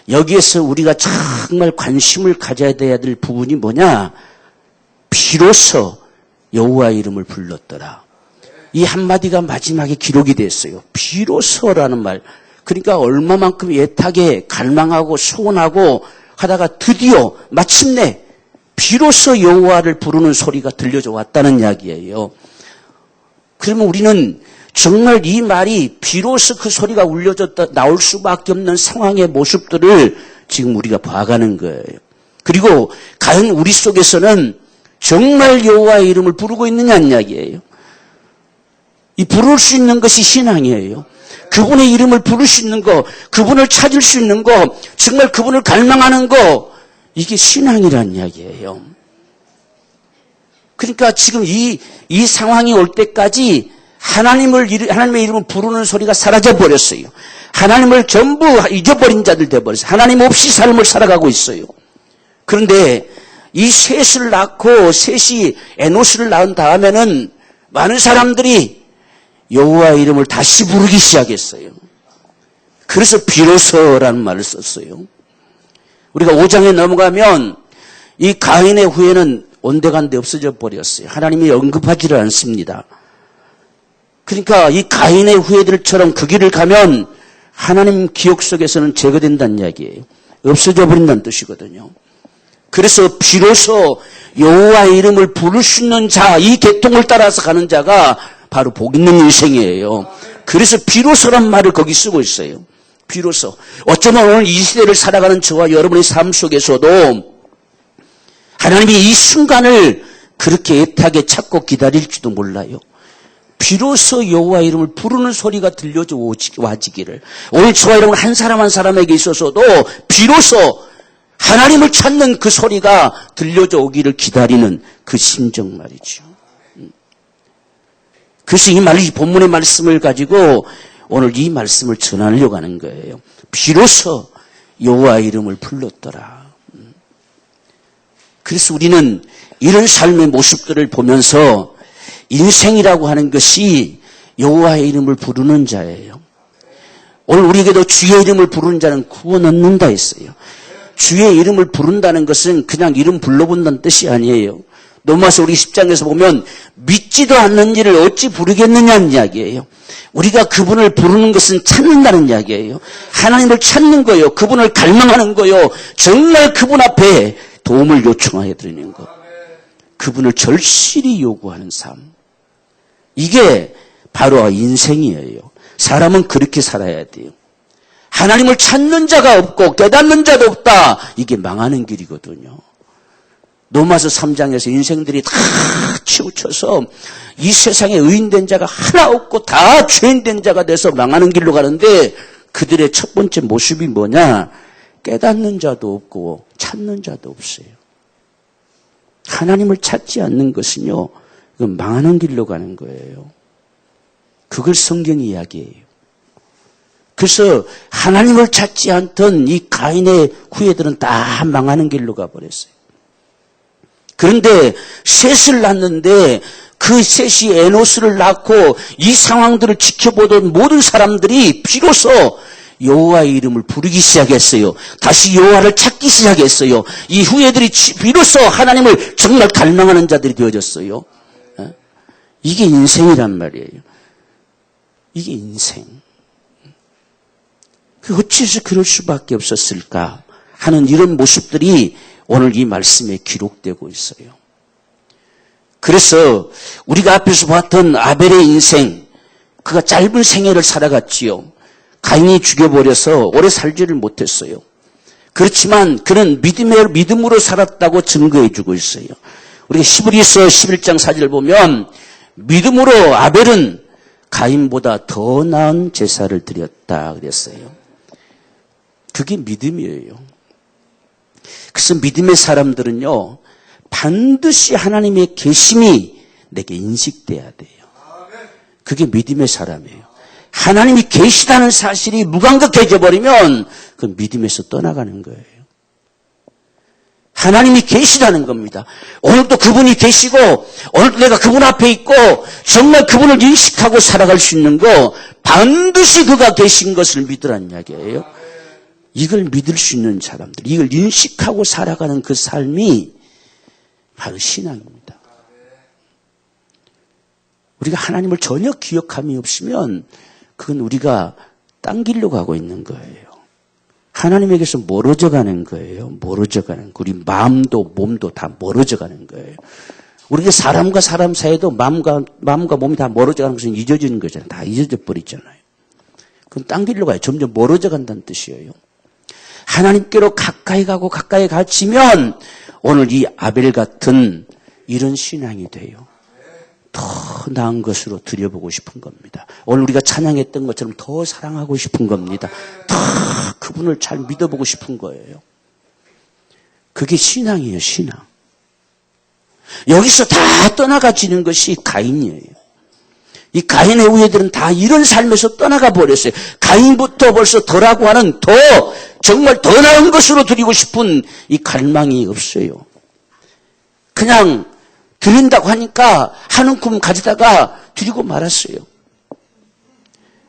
여기에서 우리가 정말 관심을 가져야 될 부분이 뭐냐? 비로소 여호와 이름을 불렀더라. 이 한마디가 마지막에 기록이 됐어요. 비로소라는 말. 그러니까 얼마만큼 애타게 갈망하고 소원하고 하다가 드디어 마침내 비로소 여호와를 부르는 소리가 들려져 왔다는 이야기예요. 그러면 우리는 정말 이 말이 비로소 그 소리가 울려졌다 나올 수밖에 없는 상황의 모습들을 지금 우리가 봐가는 거예요. 그리고 과연 우리 속에서는 정말 여호와의 이름을 부르고 있느냐는 이야기예요. 이 부를 수 있는 것이 신앙이에요. 그분의 이름을 부를 수 있는 거, 그분을 찾을 수 있는 거, 정말 그분을 갈망하는 거, 이게 신앙이라는 이야기예요. 그러니까 지금 이 상황이 올 때까지 하나님의 이름을 부르는 소리가 사라져 버렸어요. 하나님을 전부 잊어버린 자들 되어버렸어요. 하나님 없이 삶을 살아가고 있어요. 그런데 이 셋을 낳고 셋이 에노스를 낳은 다음에는 많은 사람들이 여호와의 이름을 다시 부르기 시작했어요. 그래서 비로소라는 말을 썼어요. 우리가 5장에 넘어가면 이 가인의 후예는 온데간데 없어져 버렸어요. 하나님이 언급하지를 않습니다. 그러니까 이 가인의 후예들처럼 그 길을 가면 하나님 기억 속에서는 제거된다는 이야기예요. 없어져 버린다는 뜻이거든요. 그래서 비로소 여호와의 이름을 부를 수 있는 자, 이 계통을 따라서 가는 자가 바로 복 있는 인생이에요. 그래서 비로소란 말을 거기 쓰고 있어요. 비로소. 어쩌면 오늘 이 시대를 살아가는 저와 여러분의 삶 속에서도 하나님이 이 순간을 그렇게 애타게 찾고 기다릴지도 몰라요. 비로소 여호와의 이름을 부르는 소리가 들려져 와지기를. 오늘 저와 여러분 한 사람 한 사람에게 있어서도 비로소 하나님을 찾는 그 소리가 들려져 오기를 기다리는 그 심정 말이죠. 그래서 이 본문의 말씀을 가지고 오늘 이 말씀을 전하려고 하는 거예요. 비로소 여호와의 이름을 불렀더라. 그래서 우리는 이런 삶의 모습들을 보면서 인생이라고 하는 것이 여호와의 이름을 부르는 자예요. 오늘 우리에게도 주의 이름을 부르는 자는 구원 얻는다 했어요. 주의 이름을 부른다는 것은 그냥 이름 불러본다는 뜻이 아니에요. 로마서 우리 10장에서 보면 믿지도 않는 일을 어찌 부르겠느냐는 이야기예요. 우리가 그분을 부르는 것은 찾는다는 이야기예요. 하나님을 찾는 거요. 그분을 갈망하는 거요. 정말 그분 앞에 도움을 요청하여 드리는 것. 그분을 절실히 요구하는 삶. 이게 바로 인생이에요. 사람은 그렇게 살아야 돼요. 하나님을 찾는 자가 없고 깨닫는 자도 없다. 이게 망하는 길이거든요. 로마서 3장에서 인생들이 다 치우쳐서 이 세상에 의인된 자가 하나 없고 다 죄인된 자가 돼서 망하는 길로 가는데 그들의 첫 번째 모습이 뭐냐? 깨닫는 자도 없고 찾는 자도 없어요. 하나님을 찾지 않는 것은요, 이건 망하는 길로 가는 거예요. 그걸 성경이 이야기해요. 그래서 하나님을 찾지 않던 이 가인의 후예들은 다 망하는 길로 가버렸어요. 그런데 셋을 낳는데 그 셋이 에노스를 낳고 이 상황들을 지켜보던 모든 사람들이 비로소 여호와의 이름을 부르기 시작했어요. 다시 여호와를 찾기 시작했어요. 이 후예들이 비로소 하나님을 정말 갈망하는 자들이 되어졌어요. 이게 인생이란 말이에요. 이게 인생. 어찌해서 그럴 수밖에 없었을까 하는 이런 모습들이 오늘 이 말씀에 기록되고 있어요. 그래서 우리가 앞에서 봤던 아벨의 인생, 그가 짧은 생애를 살아갔지요. 가인이 죽여버려서 오래 살지를 못했어요. 그렇지만 그는 믿음으로 살았다고 증거해주고 있어요. 우리가 히브리서 11장 4절을 보면 믿음으로 아벨은 가인보다 더 나은 제사를 드렸다 그랬어요. 그게 믿음이에요. 그래서 믿음의 사람들은요, 반드시 하나님의 계심이 내게 인식돼야 돼요. 그게 믿음의 사람이에요. 하나님이 계시다는 사실이 무감각해져 버리면 그 믿음에서 떠나가는 거예요. 하나님이 계시다는 겁니다. 오늘도 그분이 계시고 오늘도 내가 그분 앞에 있고 정말 그분을 인식하고 살아갈 수 있는 거 반드시 그가 계신 것을 믿으라는 이야기예요. 이걸 믿을 수 있는 사람들, 이걸 인식하고 살아가는 그 삶이 바로 신앙입니다. 우리가 하나님을 전혀 기억함이 없으면 그건 우리가 딴 길로 가고 있는 거예요. 하나님에게서 멀어져 가는 거예요. 멀어져 가는 거예요. 우리 마음도 몸도 다 멀어져 가는 거예요. 우리가 사람과 사람 사이에도 마음과 몸이 다 멀어져 가는 것은 잊어지는 거잖아요. 다 잊어져 버리잖아요. 그건 딴 길로 가요. 점점 멀어져 간다는 뜻이에요. 하나님께로 가까이 가고 가까이 갇히면 오늘 이 아벨 같은 이런 신앙이 돼요. 더 나은 것으로 드려보고 싶은 겁니다. 오늘 우리가 찬양했던 것처럼 더 사랑하고 싶은 겁니다. 더 그분을 잘 믿어보고 싶은 거예요. 그게 신앙이에요, 신앙. 여기서 다 떠나가지는 것이 가인이에요. 이 가인의 후예들은 다 이런 삶에서 떠나가 버렸어요. 가인부터 벌써 덜하고 하는 정말 더 나은 것으로 드리고 싶은 이 갈망이 없어요. 그냥 드린다고 하니까 한 움큼 가져다가 드리고 말았어요.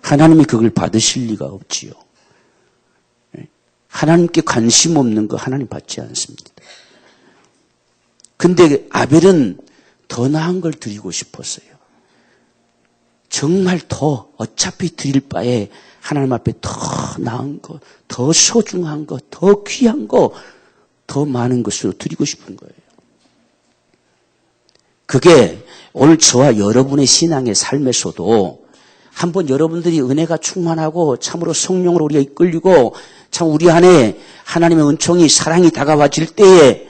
하나님이 그걸 받으실 리가 없지요. 하나님께 관심 없는 거 하나님 받지 않습니다. 근데 아벨은 더 나은 걸 드리고 싶었어요. 정말 더 어차피 드릴 바에 하나님 앞에 더 나은 것, 더 소중한 것, 더 귀한 것, 더 많은 것으로 드리고 싶은 거예요. 그게 오늘 저와 여러분의 신앙의 삶에서도 한번 여러분들이 은혜가 충만하고 참으로 성령으로 우리가 이끌리고 참 우리 안에 하나님의 은총이 사랑이 다가와질 때에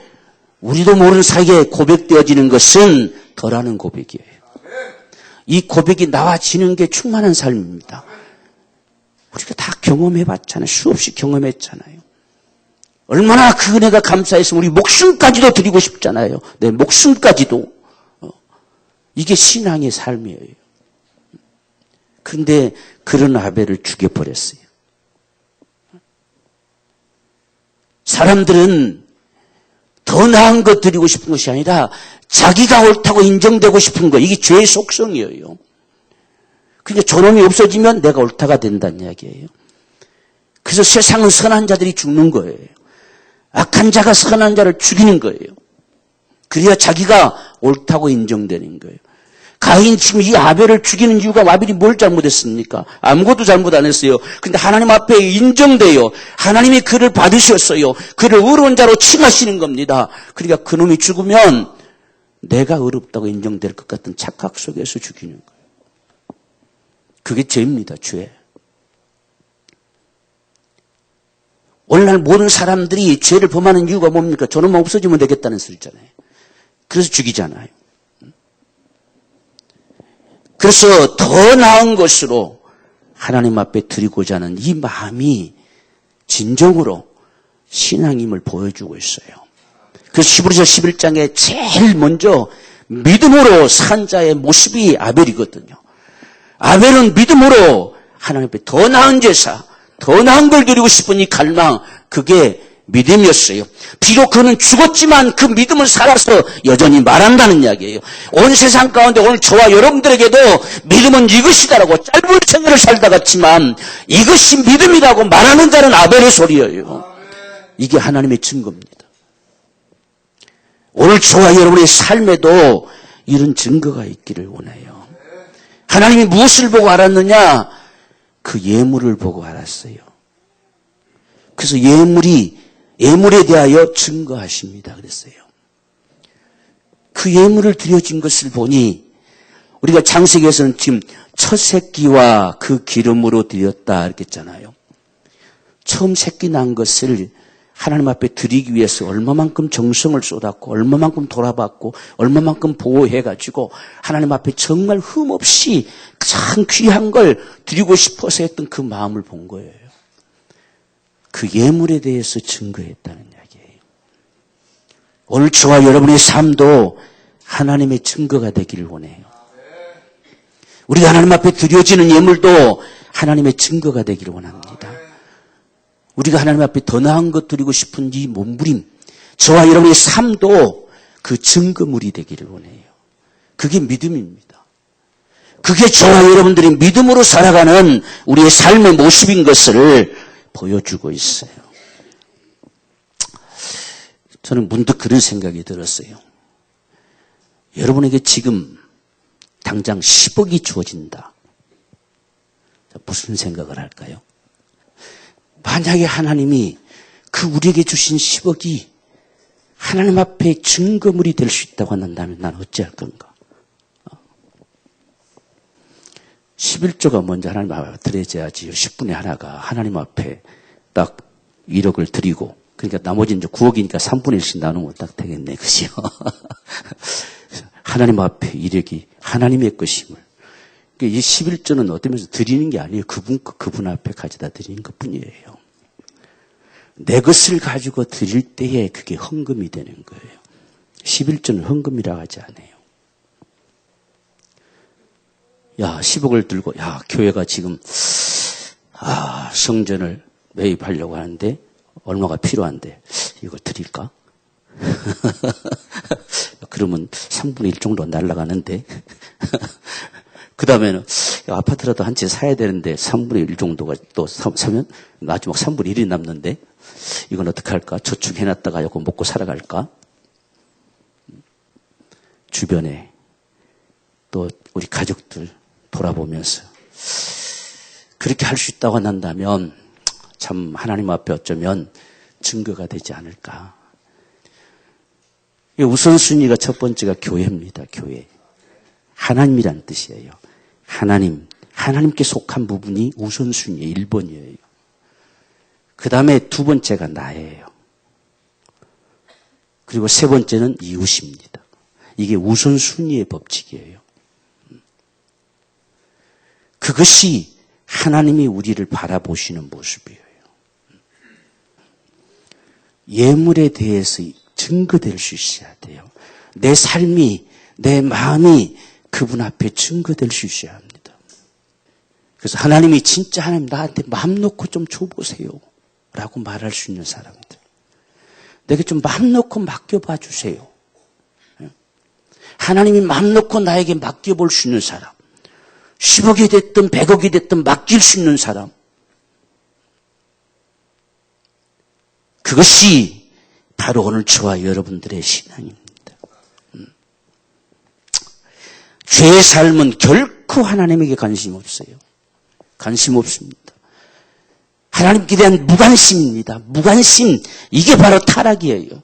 우리도 모르는 사이에 고백되어지는 것은 덜하는 고백이에요. 이 고백이 나와지는 게 충만한 삶입니다. 우리가 다 경험해봤잖아요. 수없이 경험했잖아요. 얼마나 그 은혜가 감사해서 우리 목숨까지도 드리고 싶잖아요. 내 목숨까지도. 이게 신앙의 삶이에요. 그런데 그런 아벨을 죽여버렸어요. 사람들은 더 나은 것 드리고 싶은 것이 아니라 자기가 옳다고 인정되고 싶은 거. 이게 죄의 속성이에요. 그러니까 저놈이 없어지면 내가 옳다가 된다는 이야기예요. 그래서 세상은 선한 자들이 죽는 거예요. 악한 자가 선한 자를 죽이는 거예요. 그래야 자기가 옳다고 인정되는 거예요. 가인 지금 이 아벨을 죽이는 이유가 아벨이 뭘 잘못했습니까? 아무것도 잘못 안 했어요. 근데 하나님 앞에 인정돼요. 하나님이 그를 받으셨어요. 그를 의로운 자로 칭하시는 겁니다. 그러니까 그놈이 죽으면 내가 의롭다고 인정될 것 같은 착각 속에서 죽이는 거예요. 그게 죄입니다, 죄. 오늘날 모든 사람들이 죄를 범하는 이유가 뭡니까? 저놈만 없어지면 되겠다는 소리잖아요. 그래서 죽이잖아요. 그래서 더 나은 것으로 하나님 앞에 드리고자 하는 이 마음이 진정으로 신앙임을 보여주고 있어요. 그래서 히브리서 11장에 제일 먼저 믿음으로 산 자의 모습이 아벨이거든요. 아벨은 믿음으로 하나님 앞에 더 나은 제사, 더 나은 걸 드리고 싶은 이 갈망, 그게 믿음이었어요. 비록 그는 죽었지만 그 믿음은 살아서 여전히 말한다는 이야기예요. 온 세상 가운데 오늘 저와 여러분들에게도 믿음은 이것이다라고 짧은 생애를 살다 갔지만 이것이 믿음이라고 말하는 자는 아벨의 소리예요. 이게 하나님의 증거입니다. 오늘 저와 여러분의 삶에도 이런 증거가 있기를 원해요. 하나님이 무엇을 보고 알았느냐? 그 예물을 보고 알았어요. 그래서 예물에 대하여 증거하십니다. 그랬어요. 그 예물을 드려진 것을 보니 우리가 창세기에서는 지금 첫 새끼와 그 기름으로 드렸다 이렇게 했잖아요. 처음 새끼 난 것을 하나님 앞에 드리기 위해서 얼마만큼 정성을 쏟았고 얼마만큼 돌아봤고 얼마만큼 보호해가지고 하나님 앞에 정말 흠없이 참 귀한 걸 드리고 싶어서 했던 그 마음을 본 거예요. 그 예물에 대해서 증거했다는 이야기예요. 오늘 저와 여러분의 삶도 하나님의 증거가 되기를 원해요. 우리가 하나님 앞에 드려지는 예물도 하나님의 증거가 되기를 원합니다. 우리가 하나님 앞에 더 나은 것 드리고 싶은 이 몸부림, 저와 여러분의 삶도 그 증거물이 되기를 원해요. 그게 믿음입니다. 그게 저와 여러분들이 믿음으로 살아가는 우리의 삶의 모습인 것을 보여주고 있어요. 저는 문득 그런 생각이 들었어요. 여러분에게 지금 당장 10억이 주어진다. 무슨 생각을 할까요? 만약에 하나님이 그 우리에게 주신 10억이 하나님 앞에 증거물이 될 수 있다고 한다면 난 어찌할 건가? 11조가 먼저 하나님 앞에 드려져야지 10분의 하나가 하나님 앞에 딱 1억을 드리고, 그러니까 나머지는 이제 9억이니까 3분의 1씩 나누면 딱 되겠네. 그죠? 하나님 앞에 1억이 하나님의 것임을. 이 11조는 어떤 면에서 드리는 게 아니에요. 그분 앞에 가져다 드리는 것 뿐이에요. 내 것을 가지고 드릴 때에 그게 헌금이 되는 거예요. 11조는 헌금이라고 하지 않아요. 야, 10억을 들고, 야, 교회가 지금, 성전을 매입하려고 하는데, 얼마가 필요한데, 이거 드릴까? 그러면 3분의 1 정도 날아가는데, 그 다음에는, 아파트라도 한 채 사야 되는데, 3분의 1 정도가 또 사면, 마지막 3분의 1이 남는데, 이건 어떡할까? 저축해놨다가 이거 먹고 살아갈까? 주변에, 또 우리 가족들, 돌아보면서 그렇게 할 수 있다고 한다면 참 하나님 앞에 어쩌면 증거가 되지 않을까. 우선순위가 첫 번째가 교회입니다. 교회. 하나님이란 뜻이에요. 하나님께 속한 부분이 우선순위의 1번이에요. 그 다음에 두 번째가 나예요. 그리고 세 번째는 이웃입니다. 이게 우선순위의 법칙이에요. 그것이 하나님이 우리를 바라보시는 모습이에요. 예물에 대해서 증거될 수 있어야 돼요. 내 삶이, 내 마음이 그분 앞에 증거될 수 있어야 합니다. 그래서 하나님이 진짜 하나님 나한테 마음 놓고 좀 줘보세요 라고 말할 수 있는 사람들. 내게 좀 마음 놓고 맡겨봐 주세요. 하나님이 마음 놓고 나에게 맡겨볼 수 있는 사람. 10억이 됐든 100억이 됐든 맡길 수 있는 사람. 그것이 바로 오늘 저와 여러분들의 신앙입니다. 죄의 삶은 결코 하나님에게 관심 없어요. 관심 없습니다. 하나님께 대한 무관심입니다. 무관심, 이게 바로 타락이에요.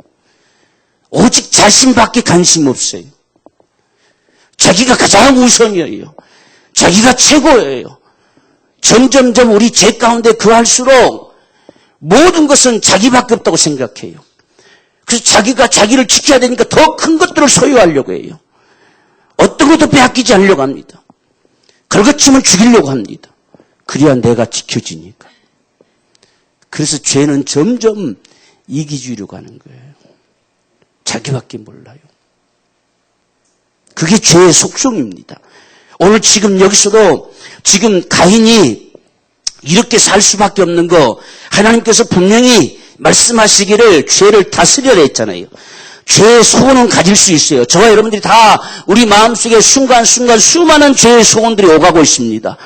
오직 자신밖에 관심 없어요. 자기가 가장 우선이에요. 자기가 최고예요. 점점점 우리 죄 가운데 거할수록 모든 것은 자기밖에 없다고 생각해요. 그래서 자기가 자기를 지켜야 되니까 더 큰 것들을 소유하려고 해요. 어떤 것도 빼앗기지 않으려고 합니다. 걸거치면 죽이려고 합니다. 그래야 내가 지켜지니까. 그래서 죄는 점점 이기주의로 가는 거예요. 자기밖에 몰라요. 그게 죄의 속성입니다. 오늘 지금 여기서도 지금 가인이 이렇게 살 수밖에 없는 거 하나님께서 분명히 말씀하시기를 죄를 다스려라 했잖아요. 죄의 소원은 가질 수 있어요. 저와 여러분들이 다 우리 마음속에 순간순간 수많은 죄의 소원들이 오가고 있습니다.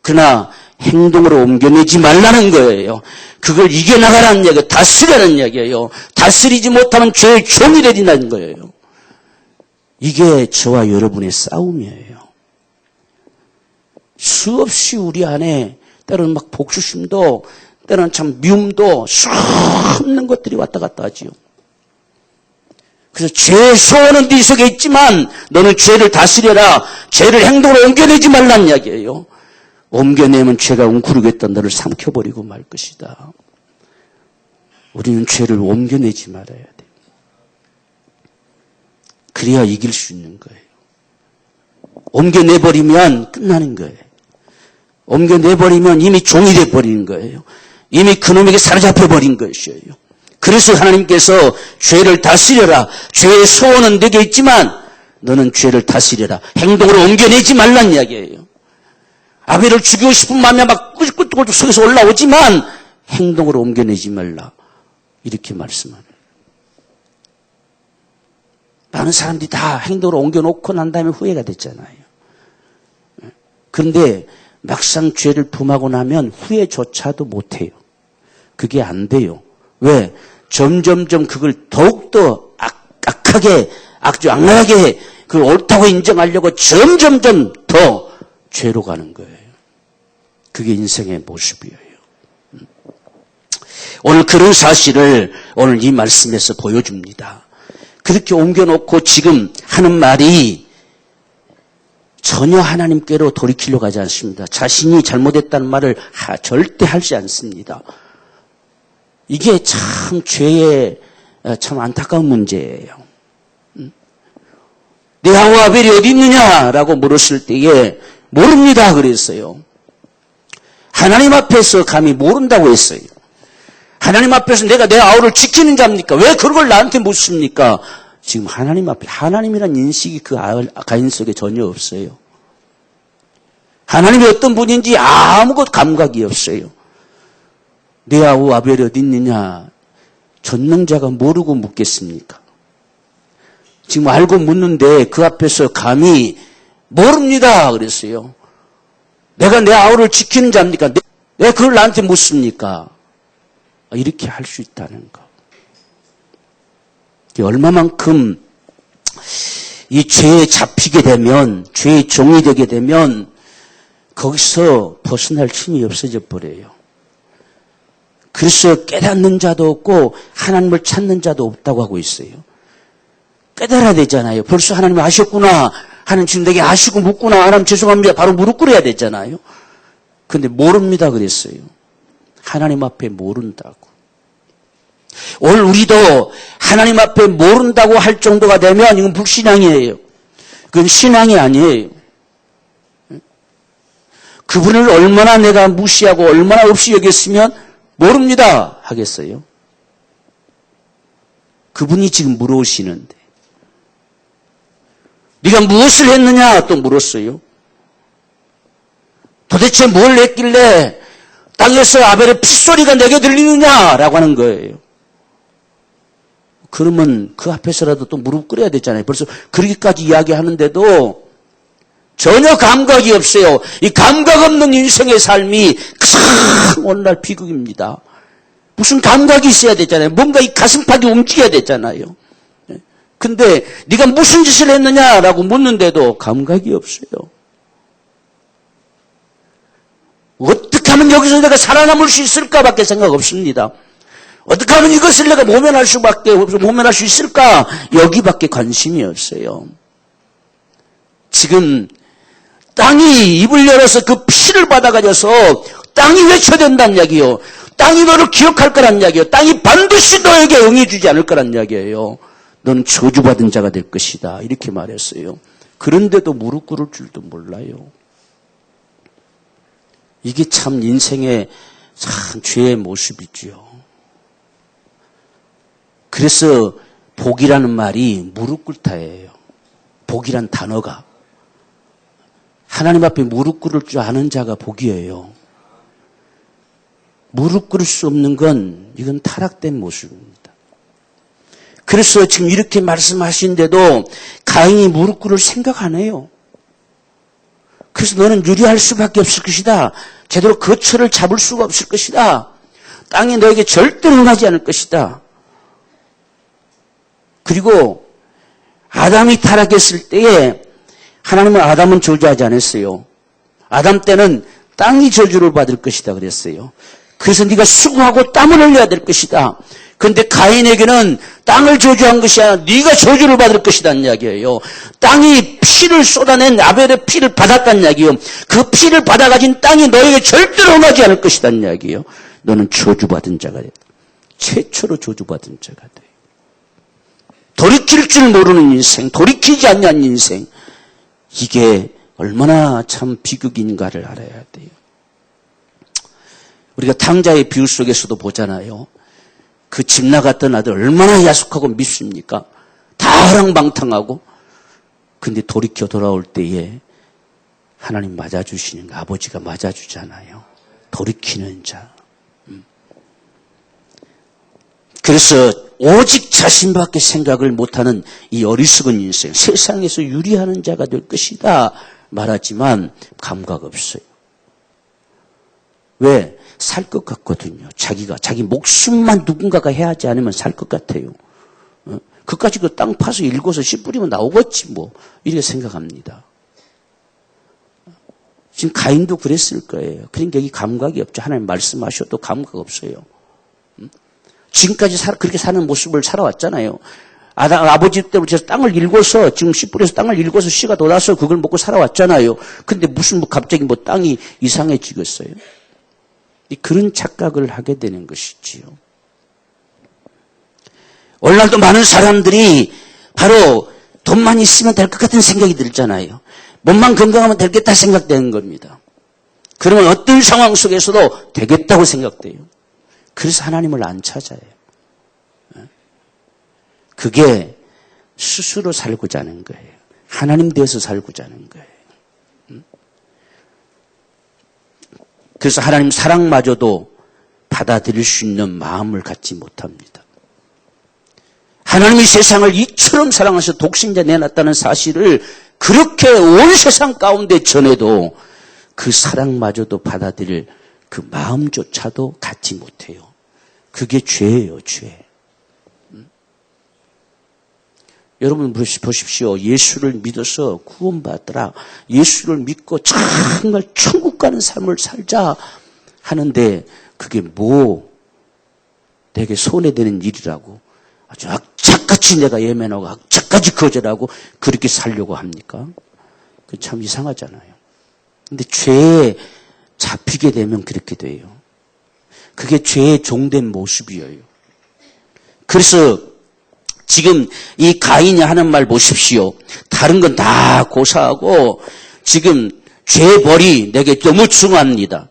그러나 행동으로 옮겨내지 말라는 거예요. 그걸 이겨나가라는 얘기예요. 다스리라는 얘기예요. 다스리지 못하면 죄의 종이 되리라는 거예요. 이게 저와 여러분의 싸움이에요. 수없이 우리 안에 때로는 막 복수심도 때로는 참 미움도 수없는 것들이 왔다 갔다 하지요. 그래서 죄의 소원은 네 속에 있지만 너는 죄를 다스려라. 죄를 행동으로 옮겨내지 말라는 이야기예요. 옮겨내면 죄가 웅크르겠다. 너를 삼켜버리고 말 것이다. 우리는 죄를 옮겨내지 말아야 돼. 그래야 이길 수 있는 거예요. 옮겨내버리면 끝나는 거예요. 옮겨내버리면 이미 종이 돼버리는 거예요. 이미 그놈에게 사로잡혀버린 것이에요. 그래서 하나님께서 죄를 다스려라. 죄의 소원은 내게 있지만 너는 죄를 다스려라. 행동으로 옮겨내지 말란 이야기예요. 아벨을 죽이고 싶은 마음이 막 꿀꿀꿀 속에서 올라오지만 행동으로 옮겨내지 말라. 이렇게 말씀합니다. 많은 사람들이 다 행동으로 옮겨놓고 난 다음에 후회가 됐잖아요. 그런데 막상 죄를 범하고 나면 후회조차도 못해요. 그게 안 돼요. 왜? 점점점 그걸 더욱 더욱더 악하게, 아주 악랄하게 그 옳다고 인정하려고 점점점 더 죄로 가는 거예요. 그게 인생의 모습이에요. 오늘 그런 사실을 오늘 이 말씀에서 보여줍니다. 그렇게 옮겨놓고 지금 하는 말이 전혀 하나님께로 돌이키려고 하지 않습니다. 자신이 잘못했다는 말을 절대 하지 않습니다. 이게 참 죄의 참 안타까운 문제예요. 네하고 아벨이 어디 있느냐라고 물었을 때에 모릅니다 그랬어요. 하나님 앞에서 감히 모른다고 했어요. 하나님 앞에서 내가 내 아우를 지키는 자입니까? 왜 그걸 나한테 묻습니까? 지금 하나님 앞에 하나님이란 인식이 그 가인 속에 전혀 없어요. 하나님이 어떤 분인지 아무것도 감각이 없어요. 내 아우 아벨이 어디 있느냐? 전능자가 모르고 묻겠습니까? 지금 알고 묻는데 그 앞에서 감히 모릅니다 그랬어요. 내가 내 아우를 지키는 자입니까? 왜 그걸 나한테 묻습니까? 이렇게 할 수 있다는 거. 얼마만큼 이 죄에 잡히게 되면, 죄의 종이 되게 되면 거기서 벗어날 힘이 없어져 버려요. 그래서 깨닫는 자도 없고 하나님을 찾는 자도 없다고 하고 있어요. 깨달아야 되잖아요. 벌써 하나님 아셨구나. 하나님 지금 내게 아시고 묻구나. 하나님 죄송합니다. 바로 무릎 꿇어야 되잖아요. 근데 모릅니다 그랬어요. 하나님 앞에 모른다고. 오늘 우리도 하나님 앞에 모른다고 할 정도가 되면 이건 불신앙이에요. 그건 신앙이 아니에요. 그분을 얼마나 내가 무시하고 얼마나 없이 여겼으면 모릅니다 하겠어요. 그분이 지금 물어오시는데 네가 무엇을 했느냐 또 물었어요. 도대체 뭘 했길래 땅에서 아벨의 핏소리가 내게 들리느냐라고 하는 거예요. 그러면 그 앞에서라도 또 무릎 꿇어야 되잖아요. 벌써 그렇게까지 이야기하는데도 전혀 감각이 없어요. 이 감각 없는 인생의 삶이 참 오늘날 비극입니다. 무슨 감각이 있어야 되잖아요. 뭔가 이 가슴팍이 움직여야 되잖아요. 근데 네가 무슨 짓을 했느냐라고 묻는데도 감각이 없어요. 어떻게 하면 여기서 내가 살아남을 수 있을까밖에 생각 없습니다. 어떻게 하면 이것을 내가 모면할 수 있을까? 여기밖에 관심이 없어요. 지금 땅이 입을 열어서 그 피를 받아가져서 땅이 외쳐댄다는 이야기요. 땅이 너를 기억할 거란 이야기요. 땅이 반드시 너에게 응해주지 않을 거란 이야기예요. 넌 저주받은 자가 될 것이다. 이렇게 말했어요. 그런데도 무릎 꿇을 줄도 몰라요. 이게 참 인생의 참 죄의 모습이지요. 그래서 복이라는 말이 무릎 꿇다예요. 복이란 단어가. 하나님 앞에 무릎 꿇을 줄 아는 자가 복이에요. 무릎 꿇을 수 없는 건 이건 타락된 모습입니다. 그래서 지금 이렇게 말씀하신데도 가인이 무릎 꿇을 생각 안 해요. 그래서 너는 유리할 수밖에 없을 것이다. 제대로 거처를 잡을 수가 없을 것이다. 땅이 너에게 절대로 응하지 않을 것이다. 그리고 아담이 타락했을 때에 하나님은 아담은 저주하지 않았어요. 아담 때는 땅이 저주를 받을 것이다 그랬어요. 그래서 네가 수고하고 땀을 흘려야 될 것이다. 그런데 가인에게는 땅을 저주한 것이 아니라 네가 저주를 받을 것이라는 이야기예요. 땅이 피를 쏟아낸 아벨의 피를 받았다는 이야기예요. 그 피를 받아가진 땅이 너에게 절대로 응하지 않을 것이라는 이야기예요. 너는 저주받은 자가 돼. 최초로 저주받은 자가 돼. 돌이킬 줄 모르는 인생, 돌이키지 않는 인생. 이게 얼마나 참 비극인가를 알아야 돼요. 우리가 탕자의 비유 속에서도 보잖아요. 그 집 나갔던 아들 얼마나 야속하고 밉습니까? 다 허랑방탕하고. 근데 돌이켜 돌아올 때에 하나님 맞아주시는 거, 아버지가 맞아주잖아요. 돌이키는 자. 그래서 오직 자신밖에 생각을 못하는 이 어리석은 인생, 세상에서 유리하는 자가 될 것이다 말하지만 감각 없어요. 왜? 살 것 같거든요. 자기 목숨만 누군가가 해야 하지 않으면 살 것 같아요. 그까지 그 땅 파서 일궈서 씨 뿌리면 나오겠지 뭐 이렇게 생각합니다. 지금 가인도 그랬을 거예요. 그러니까 여기 감각이 없죠. 하나님 말씀하셔도 감각 없어요. 지금까지 그렇게 사는 모습을 살아왔잖아요. 아버지 때부터 땅을 일궈서 지금 씨 뿌려서 땅을 일궈서 씨가 돋아서 그걸 먹고 살아왔잖아요. 근데 무슨 갑자기 땅이 이상해지겠어요? 그런 착각을 하게 되는 것이지요. 오늘날도 많은 사람들이 바로 돈만 있으면 될 것 같은 생각이 들잖아요. 몸만 건강하면 되겠다 생각되는 겁니다. 그러면 어떤 상황 속에서도 되겠다고 생각돼요. 그래서 하나님을 안 찾아요. 그게 스스로 살고자 하는 거예요. 하나님 되어서 살고자 하는 거예요. 그래서 하나님 사랑마저도 받아들일 수 있는 마음을 갖지 못합니다. 하나님이 세상을 이처럼 사랑하셔 독생자 내놨다는 사실을 그렇게 온 세상 가운데 전해도 그 사랑마저도 받아들일 그 마음조차도 갖지 못해요. 그게 죄예요, 죄. 여러분 보십시오. 예수를 믿어서 구원받더라. 예수를 믿고 정말 천국 가는 삶을 살자 하는데 그게 뭐 되게 손해되는 일이라고 아주 악착같이 내가 예면하고 악착같이 거절하고 그렇게 살려고 합니까? 그 참 이상하잖아요. 근데 죄에 잡히게 되면 그렇게 돼요. 그게 죄의 종된 모습이에요. 그래서 지금 이 가인이 하는 말 보십시오. 다른 건 다 고사하고 지금 죄벌이 내게 너무 중요합니다.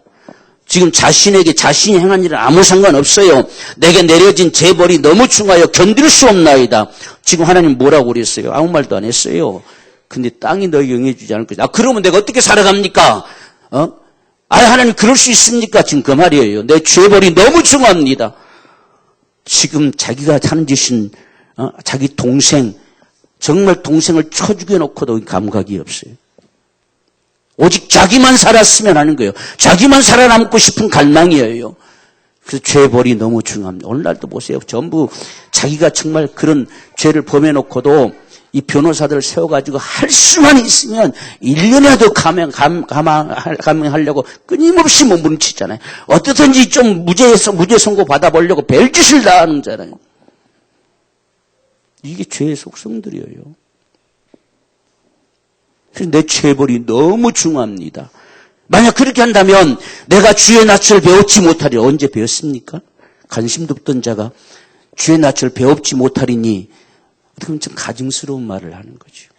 지금 자신에게 자신이 행한 일은 아무 상관없어요. 내게 내려진 죄벌이 너무 중하여 견딜 수 없나이다. 지금 하나님 뭐라고 그랬어요? 아무 말도 안 했어요. 근데 땅이 너에게 응해주지 않을 것이다. 그러면 내가 어떻게 살아갑니까? 하나님 그럴 수 있습니까? 지금 그 말이에요. 내 죄벌이 너무 중합니다. 지금 자기가 하는 짓은 자기 동생, 정말 동생을 쳐 죽여놓고도 감각이 없어요. 오직 자기만 살았으면 하는 거예요. 자기만 살아남고 싶은 갈망이에요. 그래서 죄벌이 너무 중요합니다. 오늘날도 보세요. 전부 자기가 정말 그런 죄를 범해놓고도 이 변호사들을 세워가지고 할 수만 있으면 1년이라도 감형하려고 끊임없이 몸부림치잖아요. 어떻든지 좀 무죄 선고 받아보려고 별짓을 다 하는잖아요. 이게 죄의 속성들이에요. 그래서 내 죄벌이 너무 중요합니다. 만약 그렇게 한다면 내가 주의 낯을 배웠지 못하리. 언제 배웠습니까? 관심도 없던 자가 주의 낯을 배웠지 못하리니 어떻게 보면 좀 가증스러운 말을 하는 거죠.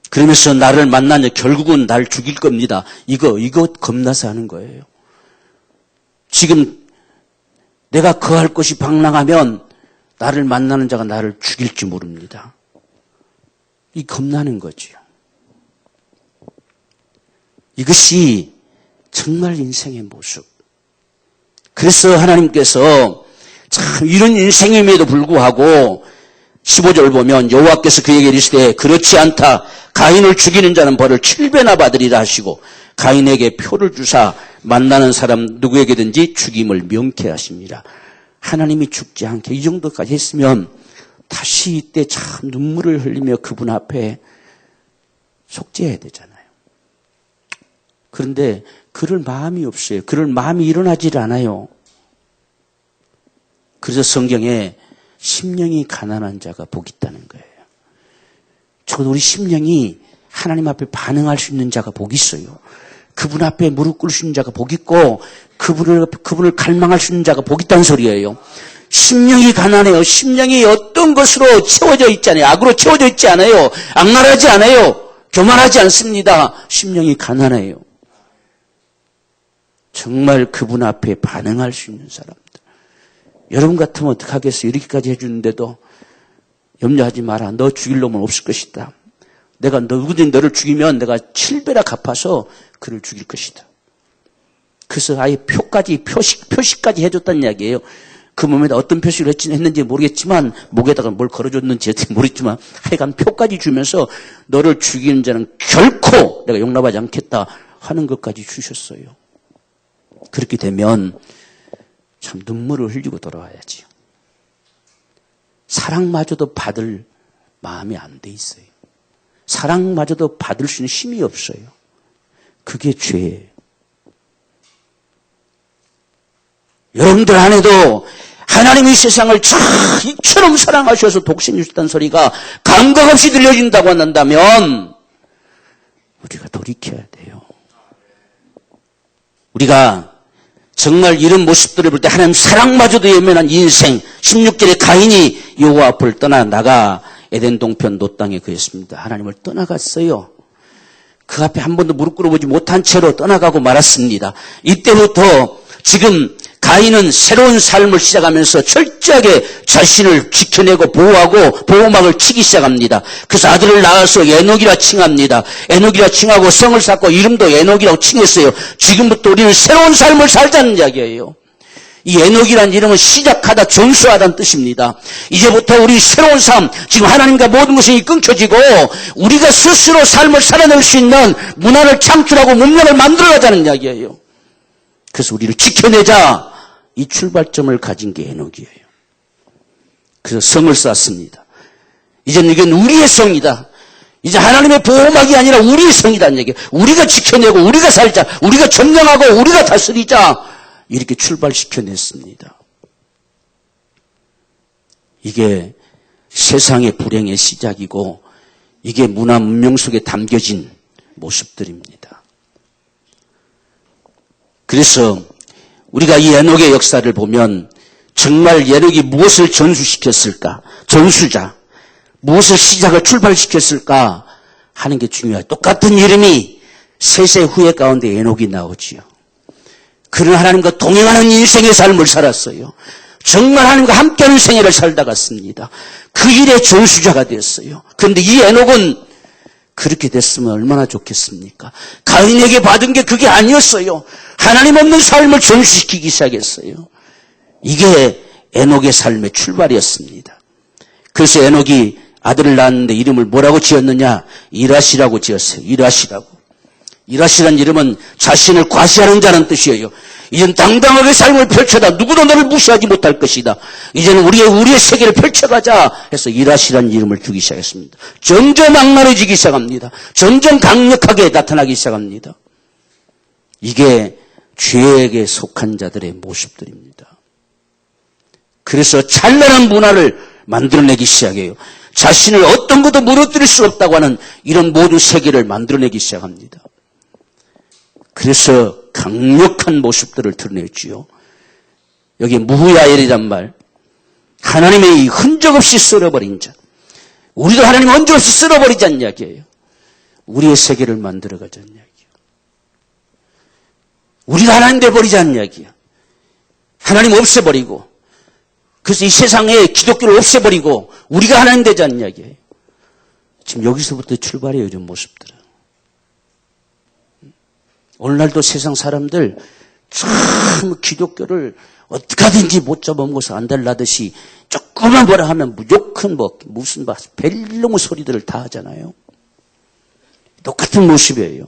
그러면서 나를 만나면 결국은 날 죽일 겁니다. 이거 겁나서 하는 거예요. 지금 내가 거할 것이 방랑하면 나를 만나는 자가 나를 죽일지 모릅니다. 이 겁나는 거지요. 이것이 정말 인생의 모습. 그래서 하나님께서 참 이런 인생임에도 불구하고 15절 보면 여호와께서 그에게 이르시되 그렇지 않다. 가인을 죽이는 자는 벌을 7배나 받으리라 하시고 가인에게 표를 주사 만나는 사람 누구에게든지 죽임을 명쾌하십니다. 하나님이 죽지 않게 이 정도까지 했으면 다시 이때 참 눈물을 흘리며 그분 앞에 속죄해야 되잖아요. 그런데 그럴 마음이 없어요. 그럴 마음이 일어나질 않아요. 그래서 성경에 심령이 가난한 자가 복이 있다는 거예요. 적어도 우리 심령이 하나님 앞에 반응할 수 있는 자가 복이 있어요. 그분 앞에 무릎 꿇을 수 있는 자가 복이 있고 그분을 갈망할 수 있는 자가 복이 있다는 소리예요. 심령이 가난해요. 심령이 어떤 것으로 채워져 있지 않아요. 악으로 채워져 있지 않아요. 악랄하지 않아요. 교만하지 않습니다. 심령이 가난해요. 정말 그분 앞에 반응할 수 있는 사람들. 여러분 같으면 어떡하겠어요? 이렇게까지 해주는데도 염려하지 마라. 너 죽일 놈은 없을 것이다. 내가 누구든지 너를 죽이면 내가 7배나 갚아서 그를 죽일 것이다. 그래서 아예 표시까지 해줬다는 이야기예요. 그 몸에다 어떤 표시를 했는지 모르겠지만 목에다가 뭘 걸어줬는지 모르겠지만 하여간 표까지 주면서 너를 죽이는 자는 결코 내가 용납하지 않겠다 하는 것까지 주셨어요. 그렇게 되면 참 눈물을 흘리고 돌아와야지요. 사랑마저도 받을 마음이 안 돼 있어요. 사랑마저도 받을 수 있는 힘이 없어요. 그게 죄예요. 여러분들 안에도 하나님이 세상을 이처럼 사랑하셔서 독생 주셨다는 소리가 감각 없이 들려진다고 한다면 우리가 돌이켜야 돼요. 우리가 정말 이런 모습들을 볼 때 하나님 사랑마저도 예민한 인생, 16절에 가인이 여호와 앞을 떠나 나가 에덴 동편 롯 땅에 거했습니다. 하나님을 떠나갔어요. 그 앞에 한 번도 무릎 꿇어보지 못한 채로 떠나가고 말았습니다. 이때부터 지금 가인은 새로운 삶을 시작하면서 철저하게 자신을 지켜내고 보호하고 보호막을 치기 시작합니다. 그래서 아들을 낳아서 에녹이라 칭합니다. 에녹이라 칭하고 성을 쌓고 이름도 에녹이라고 칭했어요. 지금부터 우리는 새로운 삶을 살자는 이야기예요. 이 에녹이라는 이름은 시작하다, 전수하다는 뜻입니다. 이제부터 우리 새로운 삶, 지금 하나님과 모든 것이 끊겨지고 우리가 스스로 삶을 살아낼 수 있는 문화를 창출하고 문명을 만들어가자는 이야기예요. 그래서 우리를 지켜내자. 이 출발점을 가진 게 에녹이에요. 그래서 성을 쌓았습니다. 이제는 이건 우리의 성이다. 이제 하나님의 보호막이 아니라 우리의 성이라는 얘기예요. 우리가 지켜내고 우리가 살자. 우리가 점령하고 우리가 다스리자. 이렇게 출발시켜냈습니다. 이게 세상의 불행의 시작이고 이게 문화 문명 속에 담겨진 모습들입니다. 그래서 우리가 이 에녹의 역사를 보면 정말 에녹이 무엇을 전수시켰을까? 전수자. 무엇을 시작을 출발시켰을까? 하는 게 중요해요. 똑같은 이름이 셋의 후예 가운데 에녹이 나오지요. 그는 하나님과 동행하는 인생의 삶을 살았어요. 정말 하나님과 함께하는 생애를 살다 갔습니다. 그 일의 전수자가 됐어요. 그런데 이 에녹은 그렇게 됐으면 얼마나 좋겠습니까? 가인에게 받은 게 그게 아니었어요. 하나님 없는 삶을 전수시키기 시작했어요. 이게 에녹의 삶의 출발이었습니다. 그래서 에녹이 아들을 낳았는데 이름을 뭐라고 지었느냐? 이라시라고 지었어요. 이라시라고. 이라시라는 이름은 자신을 과시하는 자는 뜻이에요. 이젠 당당하게 삶을 펼쳐다. 누구도 너를 무시하지 못할 것이다. 이제는 우리의 세계를 펼쳐가자 해서 이라시라는 이름을 주기 시작했습니다. 점점 악랄해지기 시작합니다. 점점 강력하게 나타나기 시작합니다. 이게 죄에게 속한 자들의 모습들입니다. 그래서 찬란한 문화를 만들어내기 시작해요. 자신을 어떤 것도 무너뜨릴 수 없다고 하는 이런 모든 세계를 만들어내기 시작합니다. 그래서 강력한 모습들을 드러냈지요. 여기 무후야엘이란 말, 하나님의 흔적 없이 쓸어버린 자. 우리도 하나님 흔적 없이 쓸어버리자는 이야기예요. 우리의 세계를 만들어가자는 이야기예요. 우리가 하나님 돼버리자는 이야기야. 하나님 없애버리고, 그래서 이 세상에 기독교를 없애버리고 우리가 하나님 되자는 이야기예요. 지금 여기서부터 출발해요, 이런 모습들은. 오늘날도 세상 사람들 참 기독교를 어떻게 하든지 못 잡아먹어서 안 될라듯이 조금만 뭐라 하면 무조건 무슨 별놈의 소리들을 다 하잖아요. 똑같은 모습이에요.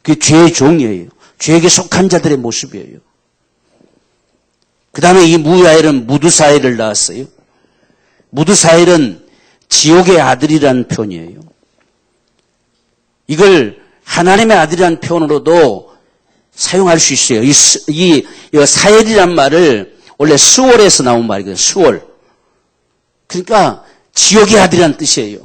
그게 죄의 종이에요. 죄에게 속한 자들의 모습이에요. 그 다음에 이 무야엘은 무두사엘을 낳았어요. 무두사엘은 지옥의 아들이라는 표현이에요. 이걸 하나님의 아들이라는 표현으로도 사용할 수 있어요. 이 사엘이란 말을 원래 스월에서 나온 말이거든요. 스월. 그러니까 지옥의 아들이라는 뜻이에요.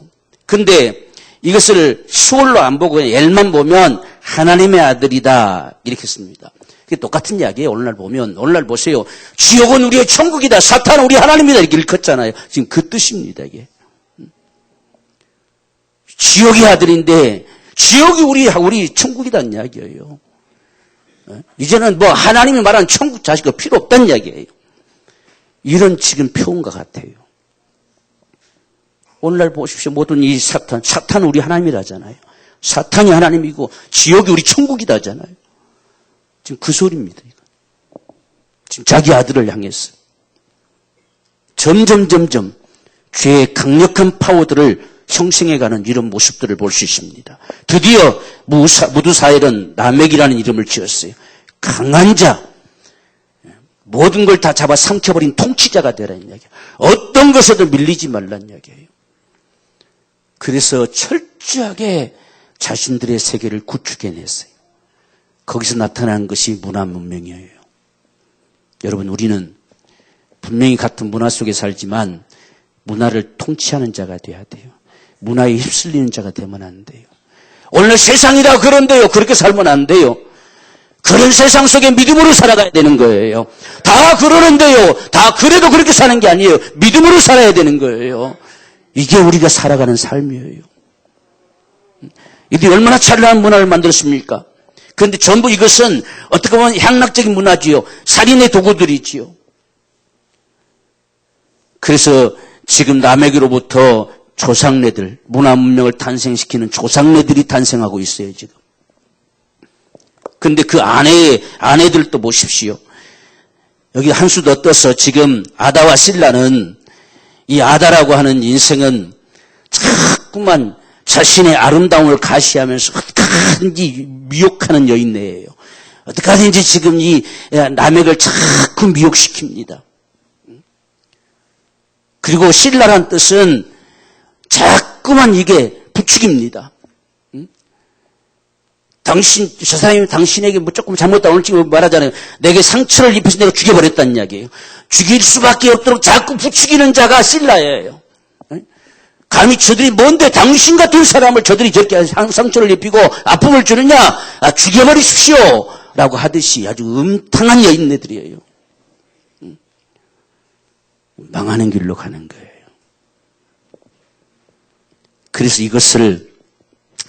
근데 이것을 스월로 안 보고 엘만 보면 하나님의 아들이다 이렇게 씁니다. 그게 똑같은 이야기예요. 오늘날 보세요. 지옥은 우리의 천국이다. 사탄은 우리 하나님이다. 이렇게 읽었잖아요. 지금 그 뜻입니다. 이게. 지옥의 아들인데 지옥이 우리 천국이라는 이야기예요. 이제는 하나님이 말하는 천국 자식은 필요 없다는 이야기예요. 이런 지금 표현과 같아요. 오늘날 보십시오. 모든 이 사탄은 우리 하나님이라잖아요. 사탄이 하나님이고 지옥이 우리 천국이다잖아요. 지금 그 소리입니다. 지금 자기 아들을 향해서 점점 죄의 강력한 파워들을 형성해가는 이런 모습들을 볼 수 있습니다. 드디어 무두사엘은 라멕이라는 이름을 지었어요. 강한 자. 모든 걸 다 잡아 삼켜버린 통치자가 되라는 이야기예요. 어떤 것에도 밀리지 말라는 이야기예요. 그래서 철저하게 자신들의 세계를 구축해냈어요. 거기서 나타난 것이 문화 문명이에요. 여러분, 우리는 분명히 같은 문화 속에 살지만 문화를 통치하는 자가 돼야 돼요. 문화에 휩쓸리는 자가 되면 안 돼요. 오늘 세상이라 그런데요. 그렇게 살면 안 돼요. 그런 세상 속에 믿음으로 살아가야 되는 거예요. 다 그러는데요. 다 그래도 그렇게 사는 게 아니에요. 믿음으로 살아야 되는 거예요. 이게 우리가 살아가는 삶이에요. 이들이 얼마나 찬란한 문화를 만들었습니까? 그런데 전부 이것은 어떻게 보면 향락적인 문화지요. 살인의 도구들이지요. 그래서 지금 남에게로부터 조상네들, 문화 문명을 탄생시키는 조상네들이 탄생하고 있어요, 지금. 근데 그 아내들도 보십시오. 여기 한 수 더 떠서 지금 아다와 실라는 이 아다라고 하는 인생은 자꾸만 자신의 아름다움을 가시하면서 어떻게든지 미혹하는 여인네예요. 어떻게든지 지금 이 남에게 자꾸 미혹시킵니다. 그리고 실라란 뜻은 자꾸만 이게 부추깁니다. 저 사람이 당신에게 뭐 조금 잘못다 오늘 지금 말하잖아요. 내게 상처를 입혀서 내가 죽여버렸다는 이야기예요. 죽일 수밖에 없도록 자꾸 부추기는 자가 실라예요. 감히 저들이 뭔데 당신 같은 사람을 저들이 저렇게 상처를 입히고 아픔을 주느냐? 죽여버리십시오. 라고 하듯이 아주 음탕한 여인네들이에요. 망하는 길로 가는 거예요. 그래서 이것을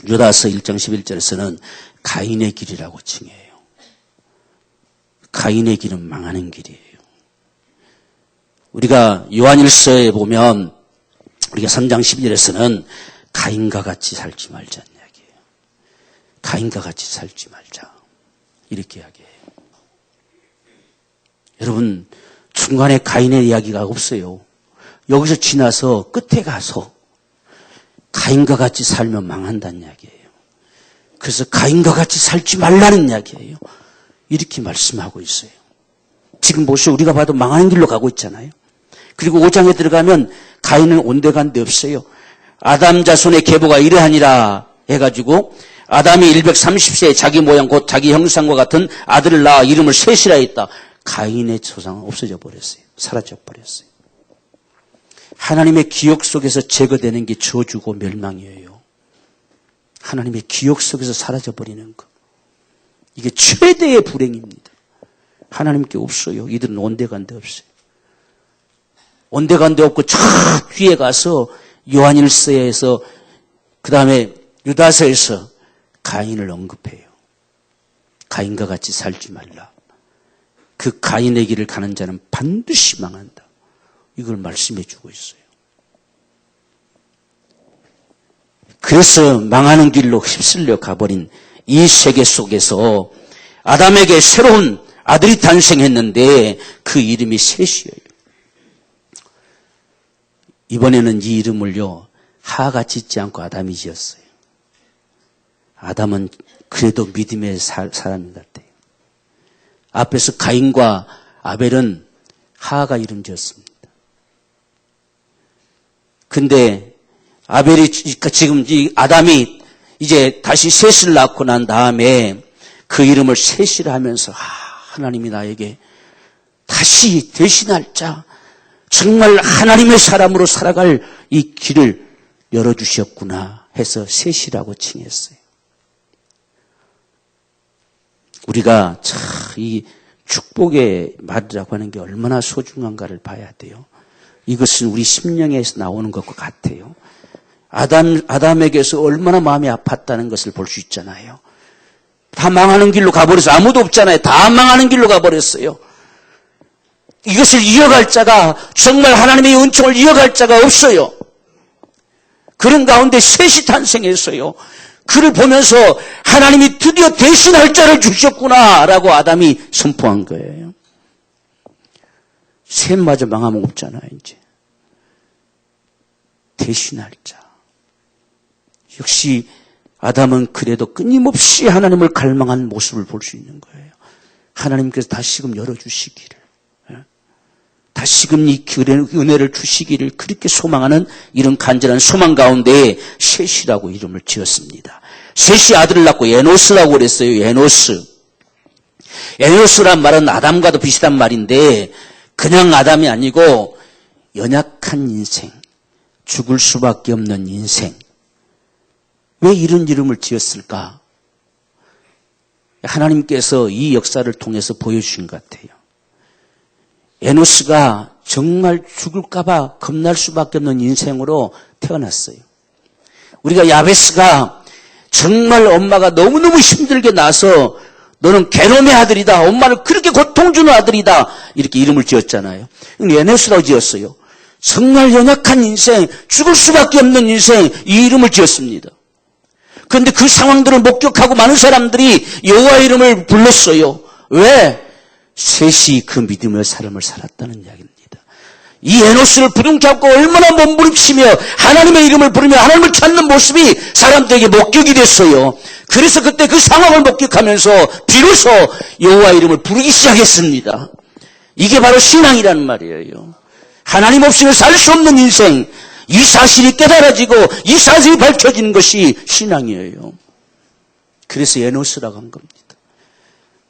유다서 1장 11절에서는 가인의 길이라고 칭해요. 가인의 길은 망하는 길이에요. 우리가 요한일서에 보면 우리가 3장 12절에서는 가인과 같이 살지 말자는 이야기예요. 가인과 같이 살지 말자. 이렇게 이야기해요. 여러분, 중간에 가인의 이야기가 없어요. 여기서 지나서 끝에 가서 가인과 같이 살면 망한다는 이야기예요. 그래서 가인과 같이 살지 말라는 이야기예요. 이렇게 말씀하고 있어요. 지금 보시오. 우리가 봐도 망하는 길로 가고 있잖아요. 그리고 5장에 들어가면 가인은 온데간데 없어요. 아담 자손의 계보가 이러하니라 해가지고 아담이 130세에 자기 모양 곧 자기 형상과 같은 아들을 낳아 이름을 셋이라 했다. 가인의 조상은 없어져 버렸어요. 사라져 버렸어요. 하나님의 기억 속에서 제거되는 게 저주고 멸망이에요. 하나님의 기억 속에서 사라져 버리는 것. 이게 최대의 불행입니다. 하나님께 없어요. 이들은 온데간데 없어요. 온데간데 없고 저 뒤에 가서 요한일서에서 그 다음에 유다서에서 가인을 언급해요. 가인과 같이 살지 말라. 그 가인의 길을 가는 자는 반드시 망한다. 이걸 말씀해 주고 있어요. 그래서 망하는 길로 휩쓸려 가버린 이 세계 속에서 아담에게 새로운 아들이 탄생했는데 그 이름이 셋이에요. 이번에는 이 이름을요, 하가 짓지 않고 아담이 지었어요. 아담은 그래도 믿음의 사람 같아요. 앞에서 가인과 아벨은 하가 이름 지었습니다. 근데 아벨이 지금 이 아담이 이제 다시 셋을 낳고 난 다음에 그 이름을 셋이라 하면서 하나님이 나에게 다시 대신할 자, 정말 하나님의 사람으로 살아갈 이 길을 열어주셨구나 해서 셋이라고 칭했어요. 우리가 참 이 축복의 말이라고 하는 게 얼마나 소중한가를 봐야 돼요. 이것은 우리 심령에서 나오는 것과 같아요. 아담에게서 얼마나 마음이 아팠다는 것을 볼 수 있잖아요. 다 망하는 길로 가버렸어요. 아무도 없잖아요. 다 망하는 길로 가버렸어요. 이것을 이어갈 자가, 정말 하나님의 은총을 이어갈 자가 없어요. 그런 가운데 셋이 탄생했어요. 그를 보면서 하나님이 드디어 대신할 자를 주셨구나라고 아담이 선포한 거예요. 셋마저 망하면 없잖아요, 이제. 대신할 자. 역시 아담은 그래도 끊임없이 하나님을 갈망한 모습을 볼 수 있는 거예요. 하나님께서 다시금 열어주시기를. 다시금 이 은혜를 주시기를 그렇게 소망하는 이런 간절한 소망 가운데 셋이라고 이름을 지었습니다. 셋이 아들을 낳고 에노스라고 그랬어요. 에노스. 에노스란 말은 아담과도 비슷한 말인데 그냥 아담이 아니고 연약한 인생, 죽을 수밖에 없는 인생. 왜 이런 이름을 지었을까? 하나님께서 이 역사를 통해서 보여주신 것 같아요. 에노스가 정말 죽을까봐 겁날 수밖에 없는 인생으로 태어났어요. 우리가 야베스가 정말 엄마가 너무너무 힘들게 낳아서 너는 괴로움의 아들이다. 엄마를 그렇게 고통 주는 아들이다. 이렇게 이름을 지었잖아요. 에노스라고 지었어요. 정말 연약한 인생, 죽을 수밖에 없는 인생, 이 이름을 지었습니다. 그런데 그 상황들을 목격하고 많은 사람들이 여호와 이름을 불렀어요. 왜? 셋이 그 믿음의 삶을 살았다는 이야기입니다. 이 에노스를 부둥켜 안고 얼마나 몸부림치며 하나님의 이름을 부르며 하나님을 찾는 모습이 사람들에게 목격이 됐어요. 그래서 그때 그 상황을 목격하면서 비로소 여호와 이름을 부르기 시작했습니다. 이게 바로 신앙이라는 말이에요. 하나님 없이는 살 수 없는 인생, 이 사실이 깨달아지고 이 사실이 밝혀지는 것이 신앙이에요. 그래서 에노스라고 한 겁니다.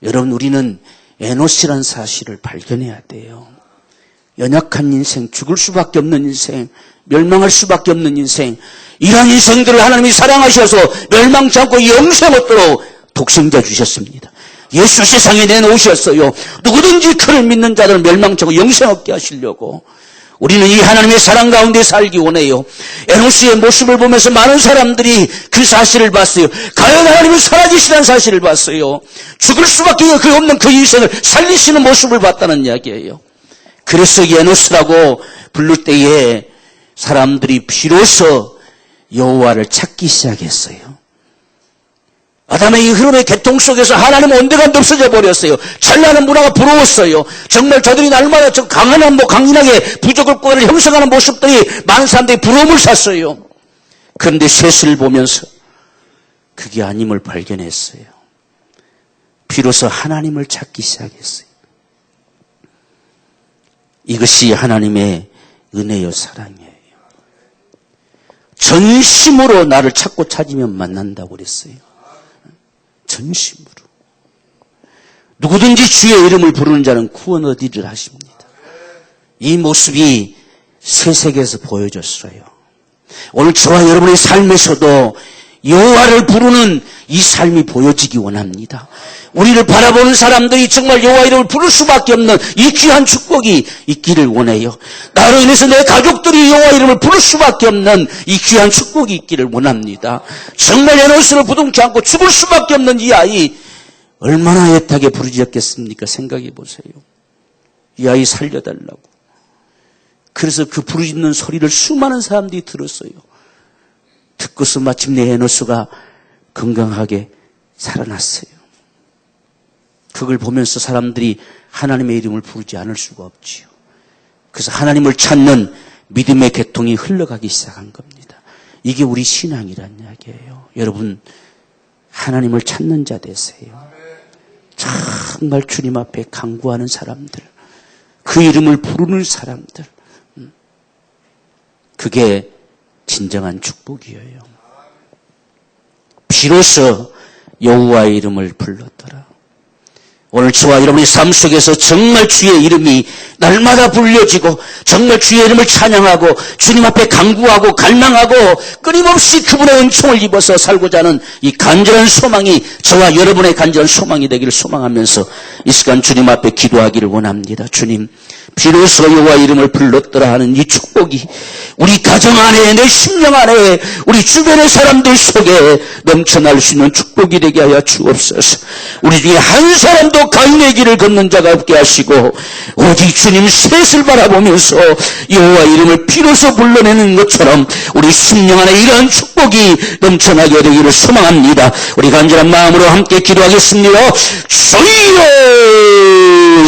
여러분, 우리는 에노스라는 사실을 발견해야 돼요. 연약한 인생, 죽을 수밖에 없는 인생, 멸망할 수밖에 없는 인생, 이러한 인생들을 하나님이 사랑하셔서 멸망치 않고 영생 얻도록 독생자 주셨습니다. 예수 세상에 내놓으셨어요. 누구든지 그를 믿는 자들은 멸망치 않고 영생 얻게 하시려고. 우리는 이 하나님의 사랑 가운데 살기 원해요. 에노스의 모습을 보면서 많은 사람들이 그 사실을 봤어요. 과연 하나님은 살아계시다는 사실을 봤어요. 죽을 수밖에 없는 그 인생을 살리시는 모습을 봤다는 이야기예요. 그래서 에노스라고 부를 때에 사람들이 비로소 여호와를 찾기 시작했어요. 아담의 이 흐름의 계통 속에서 하나님은 온데간데 없어져 버렸어요. 찬란한 문화가 부러웠어요. 정말 저들이 날마다 강인하게 부족을 꼬를 형성하는 모습들이 많은 사람들이 부러움을 샀어요. 그런데 셋을 보면서 그게 아님을 발견했어요. 비로소 하나님을 찾기 시작했어요. 이것이 하나님의 은혜요 사랑이에요. 전심으로 나를 찾고 찾으면 만난다고 그랬어요. 전심으로. 누구든지 주의 이름을 부르는 자는 구원 얻으리라 하십니다. 이 모습이 새 세계에서 보여졌어요. 오늘 저와 여러분의 삶에서도 여호와를 부르는 이 삶이 보여지기 원합니다. 우리를 바라보는 사람들이 정말 여호와 이름을 부를 수밖에 없는 이 귀한 축복이 있기를 원해요. 나로 인해서 내 가족들이 여호와 이름을 부를 수밖에 없는 이 귀한 축복이 있기를 원합니다. 정말 에노스를 부둥켜 안고 죽을 수밖에 없는 이 아이 얼마나 애타게 부르짖었겠습니까? 생각해 보세요. 이 아이 살려달라고. 그래서 그 부르짖는 소리를 수많은 사람들이 들었어요. 듣고서 마침내 에노스가 건강하게 살아났어요. 그걸 보면서 사람들이 하나님의 이름을 부르지 않을 수가 없지요. 그래서 하나님을 찾는 믿음의 계통이 흘러가기 시작한 겁니다. 이게 우리 신앙이란 이야기예요. 여러분, 하나님을 찾는 자 되세요. 정말 주님 앞에 간구하는 사람들, 그 이름을 부르는 사람들, 그게 진정한 축복이에요. 비로소 여호와의 이름을 불렀더라. 오늘 저와 여러분의 삶 속에서 정말 주의 이름이 날마다 불려지고 정말 주의 이름을 찬양하고 주님 앞에 간구하고 갈망하고 끊임없이 그분의 은총을 입어서 살고자 하는 이 간절한 소망이 저와 여러분의 간절한 소망이 되기를 소망하면서 이 시간 주님 앞에 기도하기를 원합니다. 주님, 비로소 여호와 이름을 불렀더라 하는 이 축복이 우리 가정 안에, 내 심령 안에, 우리 주변의 사람들 속에 넘쳐날 수 있는 축복이 되게 하여 주옵소서. 우리 중에 한 사람도 가인의 길을 걷는 자가 없게 하시고 오직 주님 셋을 바라보면서 여호와 이름을 비로소 불러내는 것처럼 우리 심령 안에 이러한 축복이 넘쳐나게 되기를 소망합니다. 우리 간절한 마음으로 함께 기도하겠습니다. 주여